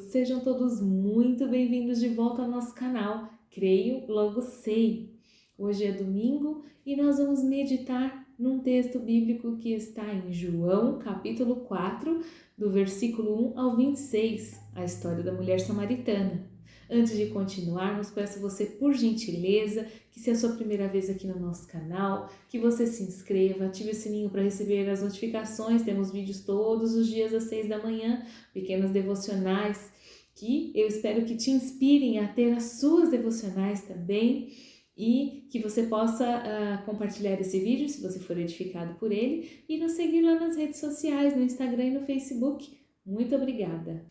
Sejam todos muito bem-vindos de volta ao nosso canal Creio, Logo Sei. Hoje é domingo e nós vamos meditar num texto bíblico que está em João, capítulo 4, do versículo 1 ao 26, a história da mulher samaritana. Antes de continuarmos, peço você, por gentileza, que se é a sua primeira vez aqui no nosso canal, que você se inscreva, ative o sininho para receber as notificações. Temos vídeos todos os dias às 6 da manhã, pequenos devocionais, que eu espero que te inspirem a ter as suas devocionais também e que você possa compartilhar esse vídeo, se você for edificado por ele, e nos seguir lá nas redes sociais, no Instagram e no Facebook. Muito obrigada!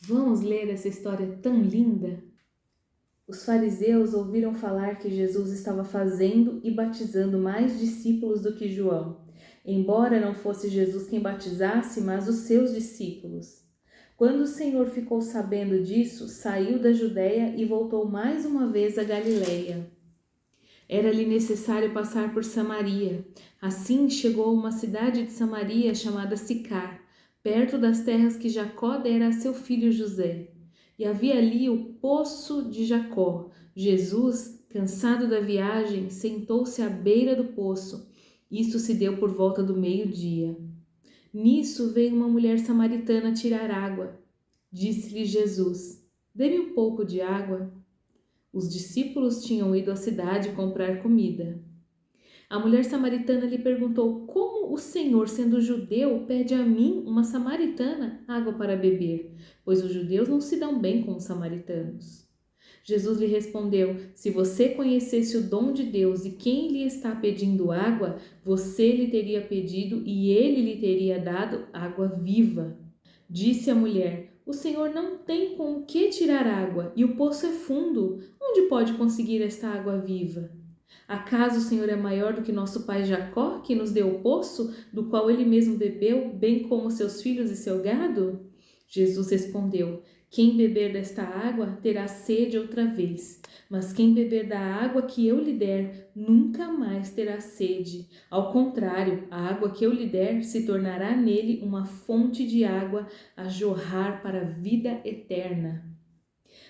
Vamos ler essa história tão linda? Os fariseus ouviram falar que Jesus estava fazendo e batizando mais discípulos do que João, embora não fosse Jesus quem batizasse, mas os seus discípulos. Quando o Senhor ficou sabendo disso, saiu da Judeia e voltou mais uma vez a Galileia. Era-lhe necessário passar por Samaria. Assim chegou a uma cidade de Samaria chamada Sicar, perto das terras que Jacó dera a seu filho José. E havia ali o poço de Jacó. Jesus, cansado da viagem, sentou-se à beira do poço. Isto se deu por volta do meio-dia. Nisso veio uma mulher samaritana tirar água. Disse-lhe Jesus: "Dê-me um pouco de água." Os discípulos tinham ido à cidade comprar comida. A mulher samaritana lhe perguntou: "Como o Senhor, sendo judeu, pede a mim, uma samaritana, água para beber? Pois os judeus não se dão bem com os samaritanos." Jesus lhe respondeu: "Se você conhecesse o dom de Deus e quem lhe está pedindo água, você lhe teria pedido e ele lhe teria dado água viva." Disse a mulher: "O Senhor não tem com o que tirar água e o poço é fundo. Onde pode conseguir esta água viva? Acaso o Senhor é maior do que nosso pai Jacó, que nos deu o poço, do qual ele mesmo bebeu, bem como seus filhos e seu gado?" Jesus respondeu: "Quem beber desta água terá sede outra vez, mas quem beber da água que eu lhe der nunca mais terá sede. Ao contrário, a água que eu lhe der se tornará nele uma fonte de água a jorrar para a vida eterna."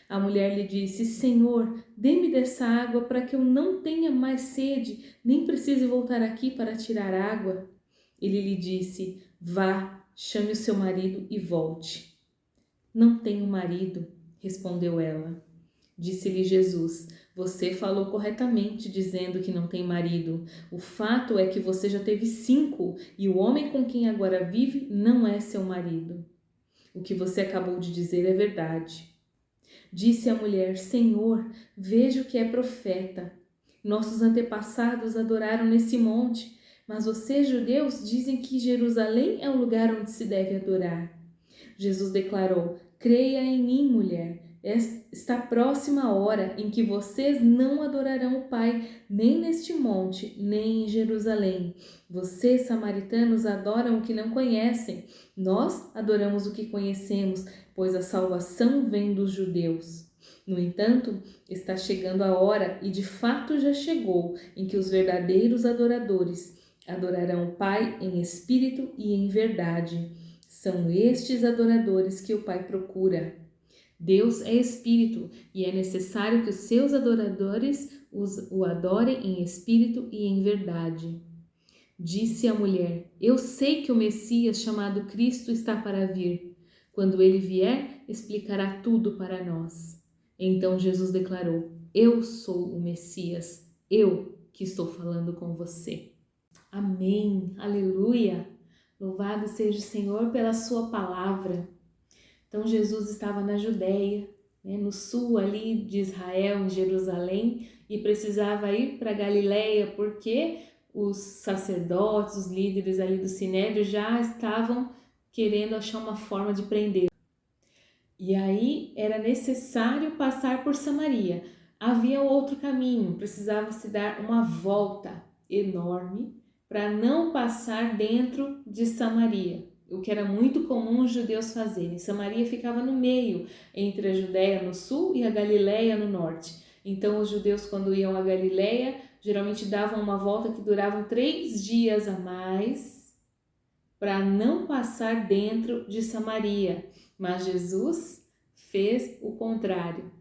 A mulher lhe disse: "Senhor, dê-me dessa água para que eu não tenha mais sede, nem precise voltar aqui para tirar água." Ele lhe disse: "Vá, chame o seu marido e volte." "Não tenho marido", respondeu ela. Disse-lhe Jesus: "Você falou corretamente dizendo que não tem marido. O fato é que você já teve 5 e o homem com quem agora vive não é seu marido. O que você acabou de dizer é verdade." Disse a mulher: "Senhor, vejo que é profeta. Nossos antepassados adoraram nesse monte, mas vocês, judeus, dizem que Jerusalém é o lugar onde se deve adorar." Jesus declarou: "Creia em mim, mulher. Está próxima a hora em que vocês não adorarão o Pai, nem neste monte, nem em Jerusalém. Vocês, samaritanos, adoram o que não conhecem. Nós adoramos o que conhecemos, pois a salvação vem dos judeus. No entanto, está chegando a hora, e de fato já chegou, em que os verdadeiros adoradores adorarão o Pai em espírito e em verdade. São estes adoradores que o Pai procura. Deus é espírito e é necessário que os seus adoradores o adorem em espírito e em verdade." Disse a mulher: "Eu sei que o Messias, chamado Cristo, está para vir. Quando ele vier, explicará tudo para nós." Então Jesus declarou: "Eu sou o Messias, eu que estou falando com você." Amém, aleluia! Louvado seja o Senhor pela sua palavra. Então Jesus estava na Judéia, no sul ali de Israel, em Jerusalém, e precisava ir para Galileia porque os sacerdotes, os líderes ali do Sinédrio já estavam querendo achar uma forma de prender. E aí era necessário passar por Samaria. Havia outro caminho, precisava se dar uma volta enorme para não passar dentro de Samaria, o que era muito comum os judeus fazerem. Samaria ficava no meio, entre a Judéia no sul e a Galileia no norte. Então os judeus, quando iam à Galileia, geralmente davam uma volta que durava 3 dias a mais para não passar dentro de Samaria. Mas Jesus fez o contrário.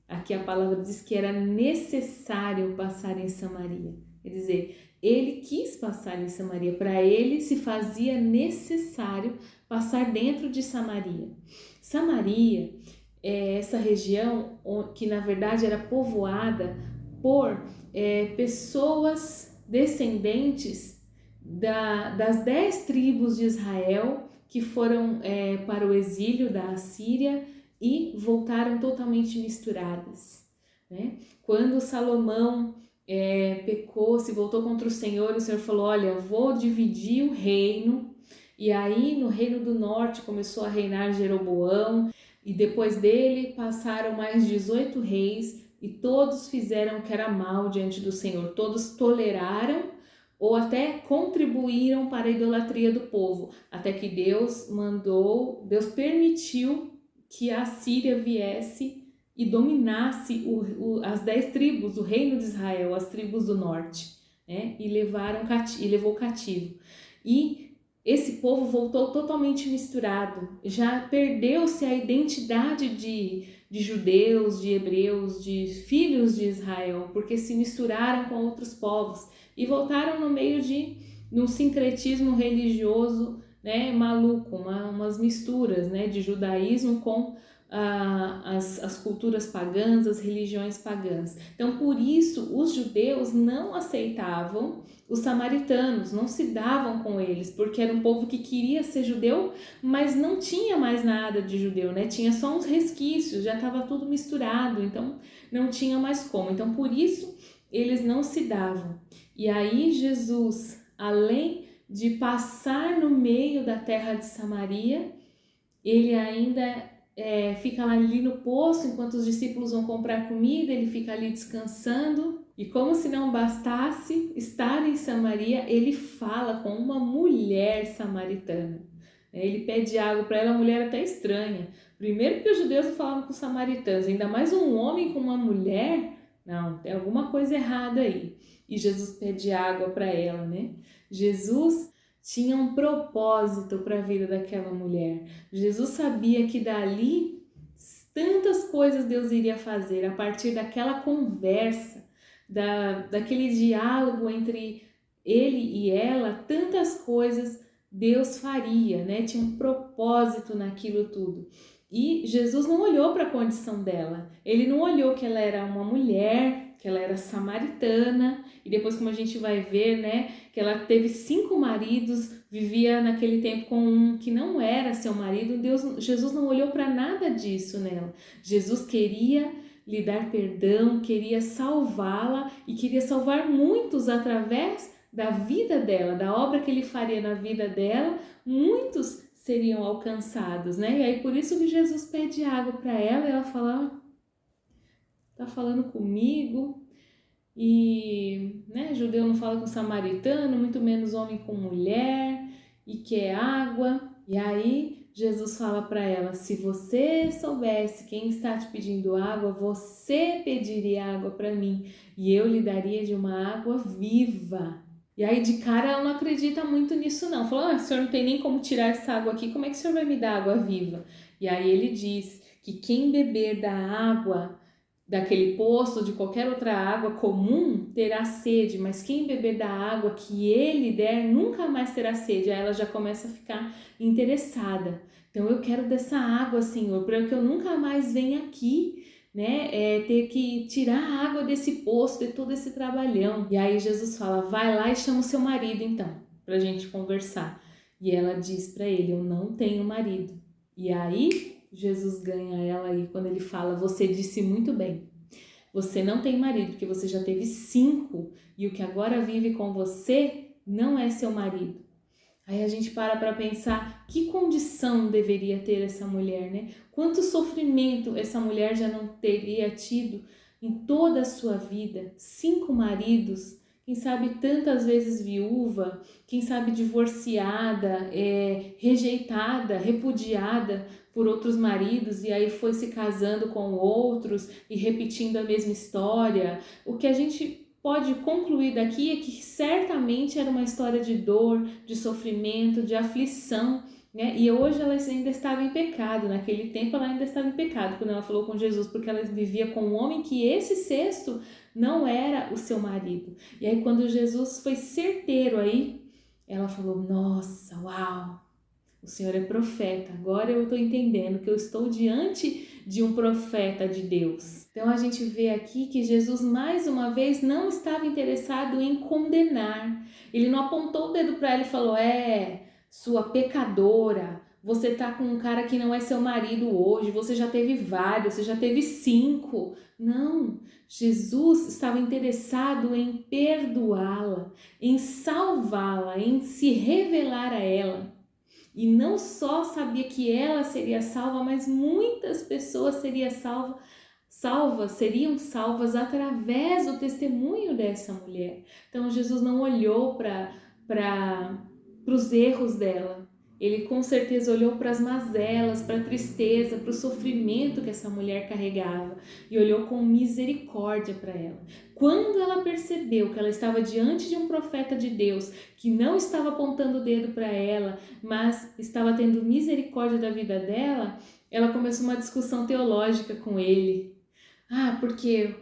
Aqui a palavra diz que era necessário passar em Samaria. Quer dizer, ele quis passar em Samaria. Para ele se fazia necessário passar dentro de Samaria. Samaria é essa região que na verdade era povoada por pessoas descendentes das 10 tribos de Israel que foram para o exílio da Assíria e voltaram totalmente misturadas, né? Quando Salomão pecou, se voltou contra o Senhor falou, olha, vou dividir o reino. E aí no reino do norte começou a reinar Jeroboão, e depois dele passaram mais 18 reis, e todos fizeram o que era mal diante do Senhor, todos toleraram ou até contribuíram para a idolatria do povo, até que Deus permitiu que a Síria viesse e dominasse as 10 tribos, o reino de Israel, as tribos do norte, né? E levou cativo. E esse povo voltou totalmente misturado, já perdeu-se a identidade de judeus, de hebreus, de filhos de Israel, porque se misturaram com outros povos e voltaram no meio de um sincretismo religioso, né, maluco, umas misturas, né, de judaísmo com as culturas pagãs, as religiões pagãs. Então, por isso, os judeus não aceitavam os samaritanos, não se davam com eles, porque era um povo que queria ser judeu, mas não tinha mais nada de judeu, né? Tinha só uns resquícios, já estava tudo misturado, então não tinha mais como. Então, por isso, eles não se davam. E aí, Jesus, além de passar no meio da terra de Samaria, ele ainda fica ali no poço enquanto os discípulos vão comprar comida, ele fica ali descansando. E como se não bastasse estar em Samaria, ele fala com uma mulher samaritana. Ele pede água para ela, a mulher até estranha. Primeiro porque os judeus não falavam com os samaritanos, ainda mais um homem com uma mulher. Não, tem alguma coisa errada aí. E Jesus pede água para ela, né? Jesus tinha um propósito para a vida daquela mulher. Jesus sabia que dali tantas coisas Deus iria fazer a partir daquela conversa, daquele diálogo entre ele e ela, tantas coisas Deus faria, né? Tinha um propósito naquilo tudo. E Jesus não olhou para a condição dela, ele não olhou que ela era uma mulher, que ela era samaritana, e depois como a gente vai ver, né, que ela teve 5 maridos, vivia naquele tempo com um que não era seu marido. Jesus não olhou para nada disso nela. Jesus queria lhe dar perdão, queria salvá-la e queria salvar muitos através da vida dela, da obra que ele faria na vida dela, muitos seriam alcançados, né? E aí por isso que Jesus pede água para ela e ela fala, tá falando comigo? E, né, judeu não fala com samaritano, muito menos homem com mulher, e quer água. E aí Jesus fala para ela, se você soubesse quem está te pedindo água, você pediria água para mim, e eu lhe daria de uma água viva. E aí de cara ela não acredita muito nisso não, falou, o senhor não tem nem como tirar essa água aqui, como é que o senhor vai me dar água viva? E aí ele diz que quem beber da água daquele poço, de qualquer outra água comum, terá sede, mas quem beber da água que ele der, nunca mais terá sede. Aí ela já começa a ficar interessada. Então eu quero dessa água, Senhor, para que eu nunca mais venha aqui, né, ter que tirar a água desse poço, ter todo esse trabalhão. E aí Jesus fala, vai lá e chama o seu marido então, pra gente conversar. E ela diz para ele, eu não tenho marido. E aí Jesus ganha ela aí quando ele fala, você disse muito bem, você não tem marido porque você já teve 5 e o que agora vive com você não é seu marido. Aí a gente para pensar que condição deveria ter essa mulher, né? Quanto sofrimento essa mulher já não teria tido em toda a sua vida, 5 maridos, quem sabe tantas vezes viúva, quem sabe divorciada, rejeitada, repudiada por outros maridos e aí foi se casando com outros e repetindo a mesma história. O que a gente pode concluir daqui é que certamente era uma história de dor, de sofrimento, de aflição né? E hoje ela ainda estava em pecado, naquele tempo ela ainda estava em pecado quando ela falou com Jesus, porque ela vivia com um homem que esse sexto não era o seu marido. E aí quando Jesus foi certeiro aí, ela falou, nossa, uau, o Senhor é profeta, agora eu estou entendendo que eu estou diante de um profeta de Deus. Então a gente vê aqui que Jesus mais uma vez não estava interessado em condenar. Ele não apontou o dedo para ela e falou, sua pecadora, você está com um cara que não é seu marido hoje, você já teve vários, você já teve 5. Não, Jesus estava interessado em perdoá-la, em salvá-la, em se revelar a ela. E não só sabia que ela seria salva, mas muitas pessoas seriam salvas através do testemunho dessa mulher. Então Jesus não olhou para os erros dela. Ele com certeza olhou para as mazelas, para a tristeza, para o sofrimento que essa mulher carregava e olhou com misericórdia para ela. Quando ela percebeu que ela estava diante de um profeta de Deus, que não estava apontando o dedo para ela, mas estava tendo misericórdia da vida dela, ela começou uma discussão teológica com ele. Porque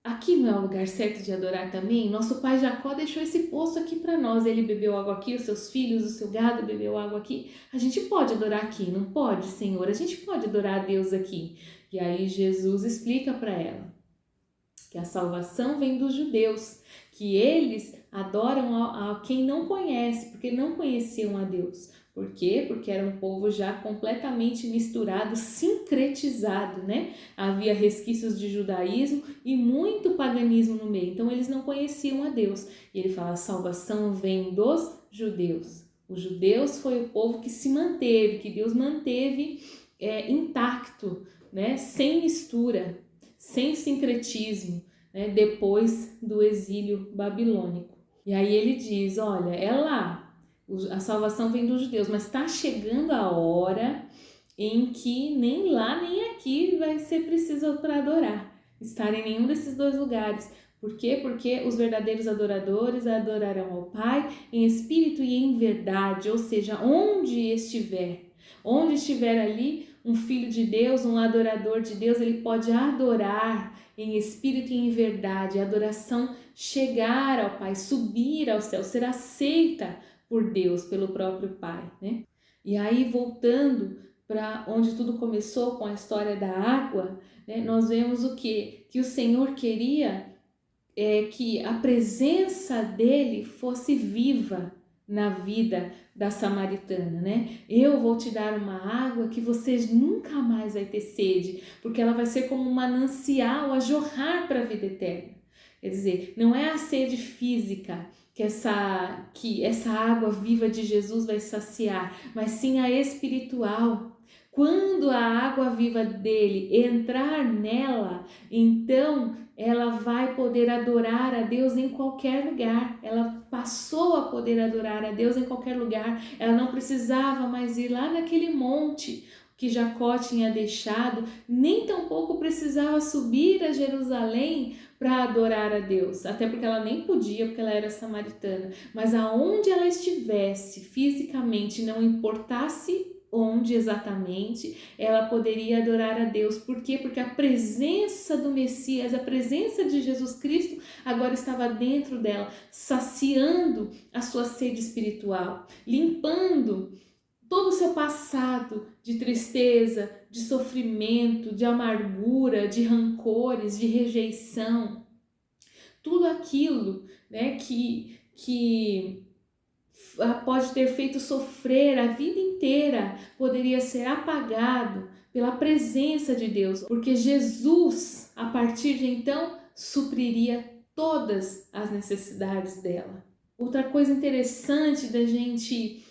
aqui não é o lugar certo de adorar também? Nosso pai Jacó deixou esse poço aqui para nós. Ele bebeu água aqui, os seus filhos, o seu gado bebeu água aqui. A gente pode adorar aqui, não pode, Senhor? A gente pode adorar a Deus aqui. E aí Jesus explica para ela que a salvação vem dos judeus, que eles adoram a quem não conhece, porque não conheciam a Deus. Por quê? Porque era um povo já completamente misturado, sincretizado, né? Havia resquícios de judaísmo e muito paganismo no meio, então eles não conheciam a Deus. E ele fala, a salvação vem dos judeus. Os judeus foi o povo que se manteve, que Deus manteve intacto, né? Sem mistura, sem sincretismo, né? Depois do exílio babilônico. E aí ele diz, olha, é lá, a salvação vem dos judeus, mas está chegando a hora em que nem lá nem aqui vai ser preciso para adorar, estar em nenhum desses dois lugares. Por quê? Porque os verdadeiros adoradores adorarão ao Pai em espírito e em verdade, ou seja, onde estiver ali um filho de Deus, um adorador de Deus, ele pode adorar em espírito e em verdade, a adoração chegar ao Pai, subir ao céu, ser aceita por Deus, pelo próprio Pai, né? E aí, voltando para onde tudo começou com a história da água, né, nós vemos o quê? Que o Senhor queria que a presença dele fosse viva na vida da samaritana, né? Eu vou te dar uma água que você nunca mais vai ter sede, porque ela vai ser como um manancial a jorrar para a vida eterna. Quer dizer, não é a sede física que essa água viva de Jesus vai saciar, mas sim a espiritual. Quando a água viva dele entrar nela, então ela vai poder adorar a Deus em qualquer lugar. Ela passou a poder adorar a Deus em qualquer lugar. Ela não precisava mais ir lá naquele monte que Jacó tinha deixado, nem tampouco precisava subir a Jerusalém para adorar a Deus, até porque ela nem podia, porque ela era samaritana. Mas aonde ela estivesse fisicamente, não importasse onde exatamente, ela poderia adorar a Deus. Por quê? Porque a presença do Messias, a presença de Jesus Cristo agora estava dentro dela, saciando a sua sede espiritual, limpando todo o seu passado de tristeza, de sofrimento, de amargura, de rancores, de rejeição. Tudo aquilo, né, que pode ter feito sofrer a vida inteira, poderia ser apagado pela presença de Deus, porque Jesus, a partir de então, supriria todas as necessidades dela. Outra coisa interessante da gente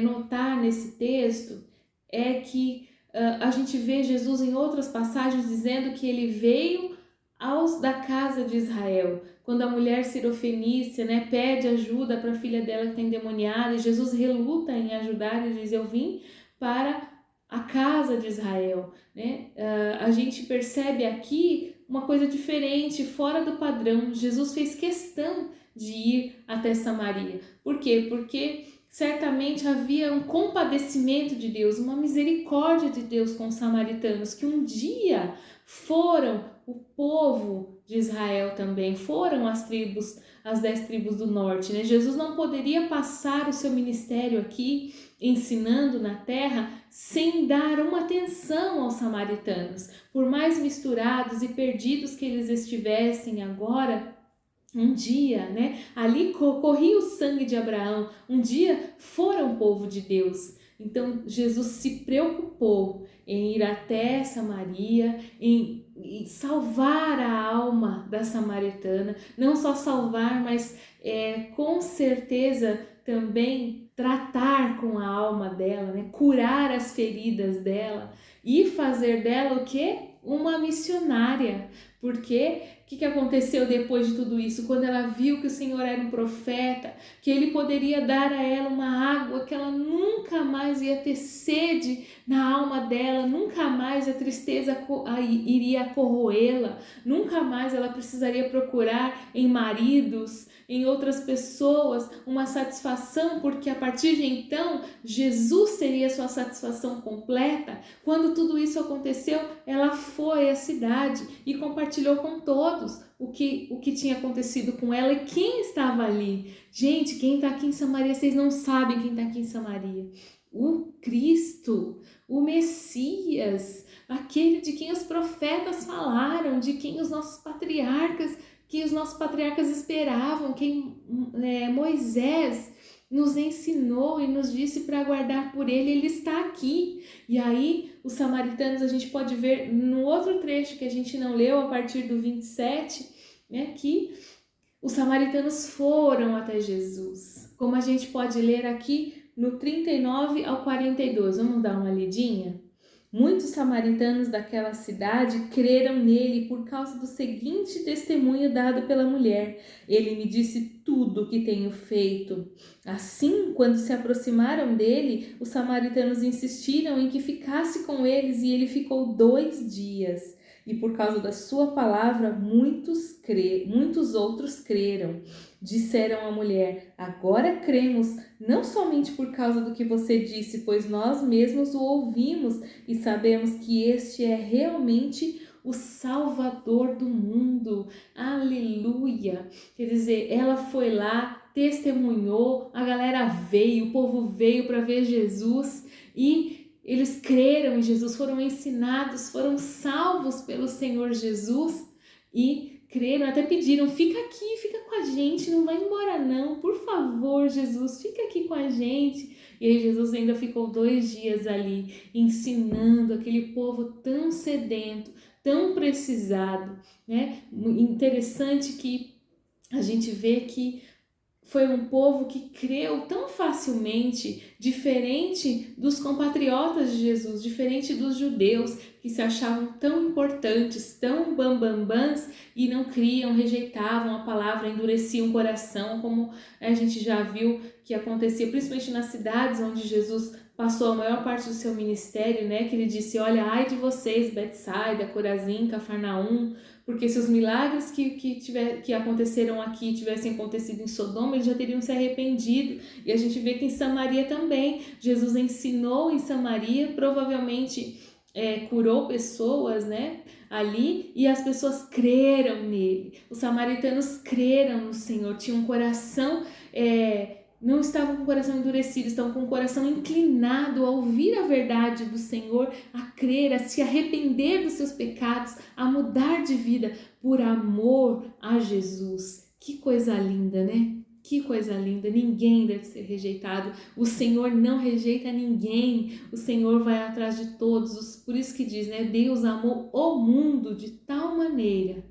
notar nesse texto é que a gente vê Jesus em outras passagens dizendo que ele veio aos da casa de Israel. Quando a mulher sirofenícia, né, pede ajuda para a filha dela que está endemoniada, e Jesus reluta em ajudar e diz, eu vim para a casa de Israel, né? A gente percebe aqui uma coisa diferente, fora do padrão. Jesus fez questão de ir até Samaria. Por quê? Porque certamente havia um compadecimento de Deus, uma misericórdia de Deus com os samaritanos, que um dia foram o povo de Israel também, foram as 10 tribos do norte, né? Jesus não poderia passar o seu ministério aqui, ensinando na terra, sem dar uma atenção aos samaritanos. Por mais misturados e perdidos que eles estivessem agora, um dia, né? Ali corria o sangue de Abraão. Um dia foram o povo de Deus. Então Jesus se preocupou em ir até Samaria, em salvar a alma da samaritana. Não só salvar, mas com certeza também tratar com a alma dela, né? Curar as feridas dela e fazer dela o quê? Uma missionária. Porque o que aconteceu depois de tudo isso? Quando ela viu que o Senhor era um profeta, que ele poderia dar a ela uma água, que ela nunca mais ia ter sede na alma dela, nunca mais a tristeza iria corroê-la, nunca mais ela precisaria procurar em maridos, em outras pessoas, uma satisfação, porque a partir de então, Jesus seria sua satisfação completa. Quando tudo isso aconteceu, ela foi à cidade e compartilhou com todos o que tinha acontecido com ela e quem estava ali. Gente, quem está aqui em Samaria, vocês não sabem quem está aqui em Samaria. O Cristo, o Messias, aquele de quem os profetas falaram, de quem os nossos patriarcas esperavam, quem Moisés nos ensinou e nos disse para aguardar por ele está aqui. E aí, os samaritanos, a gente pode ver no outro trecho que a gente não leu, a partir do 27, né, que os samaritanos foram até Jesus. Como a gente pode ler aqui no 39 ao 42. Vamos dar uma lidinha? Muitos samaritanos daquela cidade creram nele por causa do seguinte testemunho dado pela mulher. Ele me disse tudo o que tenho feito. Assim, quando se aproximaram dele, os samaritanos insistiram em que ficasse com eles e ele ficou 2 dias. E por causa da sua palavra, muitos outros creram. Disseram à mulher: agora cremos, não somente por causa do que você disse, pois nós mesmos o ouvimos e sabemos que este é realmente o Salvador do mundo. Aleluia! Quer dizer, ela foi lá, testemunhou, a galera veio, o povo veio para ver Jesus e eles creram em Jesus, foram ensinados, foram salvos pelo Senhor Jesus e creram, até pediram: fica aqui, fica com a gente, não vai embora não, por favor, Jesus, fica aqui com a gente. E aí Jesus ainda ficou 2 dias ali, ensinando aquele povo tão sedento, tão precisado, né? Interessante que a gente vê que foi um povo que creu tão facilmente, diferente dos compatriotas de Jesus, diferente dos judeus que se achavam tão importantes, tão bambambãs e não criam, rejeitavam a palavra, endureciam o coração, como a gente já viu que acontecia, principalmente nas cidades onde Jesus passou a maior parte do seu ministério, né? Que ele disse: olha, ai de vocês, Betsaida, Corazim, Cafarnaum, porque se os milagres que aconteceram aqui tivessem acontecido em Sodoma, eles já teriam se arrependido. E a gente vê que em Samaria também, Jesus ensinou em Samaria, provavelmente curou pessoas, né, ali, e as pessoas creram nele. Os samaritanos creram no Senhor, tinham um coração... não estavam com o coração endurecido, estavam com o coração inclinado a ouvir a verdade do Senhor, a crer, a se arrepender dos seus pecados, a mudar de vida por amor a Jesus. Que coisa linda, né? Que coisa linda, ninguém deve ser rejeitado, o Senhor não rejeita ninguém, o Senhor vai atrás de todos, por isso que diz, né? Deus amou o mundo de tal maneira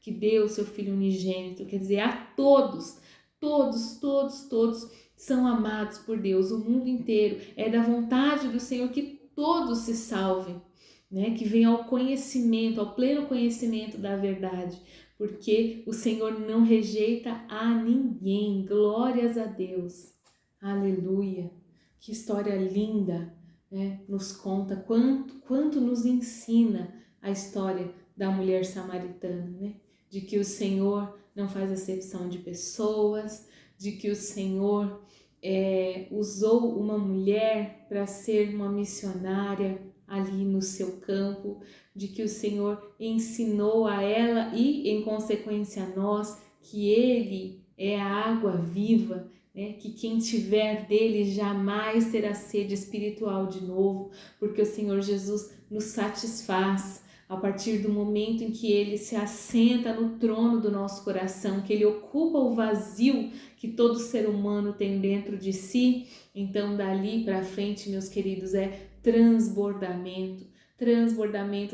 que deu o seu Filho unigênito, quer dizer, a todos, todos são amados por Deus, o mundo inteiro. É da vontade do Senhor que todos se salvem, né? Que venham ao conhecimento, ao pleno conhecimento da verdade, porque o Senhor não rejeita a ninguém. Glórias a Deus. Aleluia. Que história linda, né? Nos conta quanto nos ensina a história da mulher samaritana, né? De que o Senhor não faz acepção de pessoas, de que o Senhor usou uma mulher para ser uma missionária ali no seu campo, de que o Senhor ensinou a ela e, em consequência, a nós, que Ele é a água viva, né? Que quem tiver dele jamais terá sede espiritual de novo, porque o Senhor Jesus nos satisfaz a partir do momento em que Ele se assenta no trono do nosso coração, que Ele ocupa o vazio que todo ser humano tem dentro de si. Então, dali para frente, meus queridos, é transbordamento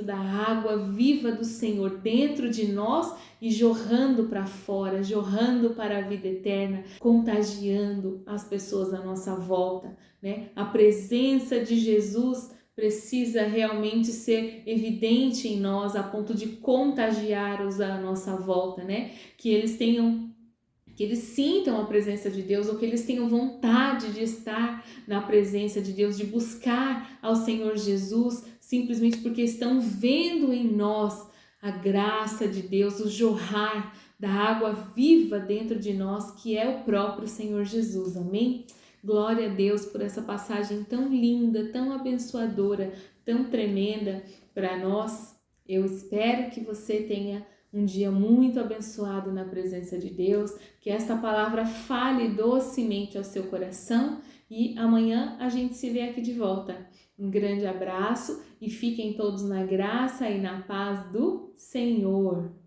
da água viva do Senhor dentro de nós e jorrando para fora, jorrando para a vida eterna, contagiando as pessoas à nossa volta, né? A presença de Jesus precisa realmente ser evidente em nós a ponto de contagiar-os à nossa volta, né? Que eles sintam a presença de Deus, ou que eles tenham vontade de estar na presença de Deus, de buscar ao Senhor Jesus, simplesmente porque estão vendo em nós a graça de Deus, o jorrar da água viva dentro de nós, que é o próprio Senhor Jesus, amém? Glória a Deus por essa passagem tão linda, tão abençoadora, tão tremenda para nós. Eu espero que você tenha um dia muito abençoado na presença de Deus, que esta palavra fale docemente ao seu coração e amanhã a gente se vê aqui de volta. Um grande abraço e fiquem todos na graça e na paz do Senhor.